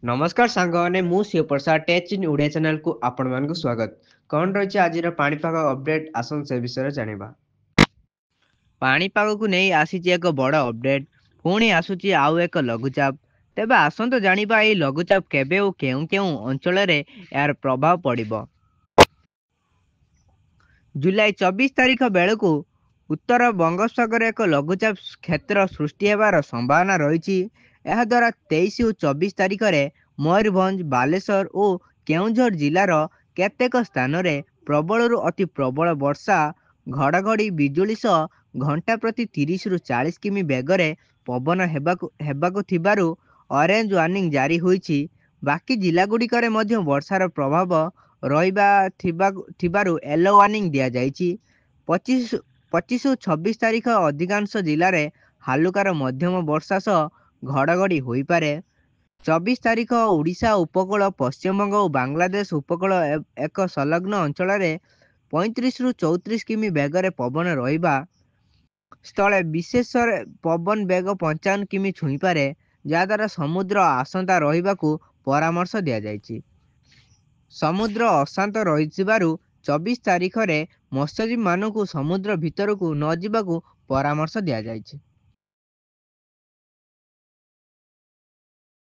नमस्कार सांगने मु शिवप्रसाद टेच इन ओडिया चैनल को आपण मान स्वागत। कौन रही आज पाणीपाग अपडेट आसन से विषय जानिबा। पाणीपाग को नहीं आसी एक बड़ अपडेट पुणी आसुची आउ एक लघुचाप। तेबे आसंतो जानिबा एई लघुचाप केबे ओ केउ केउ अंचल रे यार प्रभाव पड़िबो। जुलाई 24 तारिख बेलू उत्तर बंगोपसागर एक लघुचाप क्षेत्र सृष्टि हेबार संभावना रही। द्वारा 23 और 24 तारिख में मयूरभंज बालेश्वर और केउंझर जिलार केतेक स्थान में प्रबल अति प्रबल वर्षा घड़घड़ी बिजुली सह घंटा प्रति 30 रु 40 किमी बेगरे पवन हेबाकु थिबारु ऑरेंज वार्निंग जारी होईछि। बाकी जिलागुड़िकरे मध्य वर्षार प्रभाव रहिबा थिबारु येलो वार्निंग दिया जाइछि। 25 और 26 तारिख अधिकांश जिले में हालुकार मध्यम वर्षा सह घड़घड़ी हो पारे। 24 तारिख ओडिशा उपकूल पश्चिमबंग और बांग्लादेश उपकूल एक संलग्न अंचल में 35 रु 34 किमी बेगरे पवन रहिबा स्थले विशेष पवन बेग 55 किमी छुई पारे, जहाद्वारा समुद्र आशंका रहिबाकु परामर्श दिया जाइछि। समुद्र अशांत रहिबारु 24 तारिख में मत्स्यजीवी मानकु समुद्र भितर को न जिबाकु परामर्श दिया जाइछि।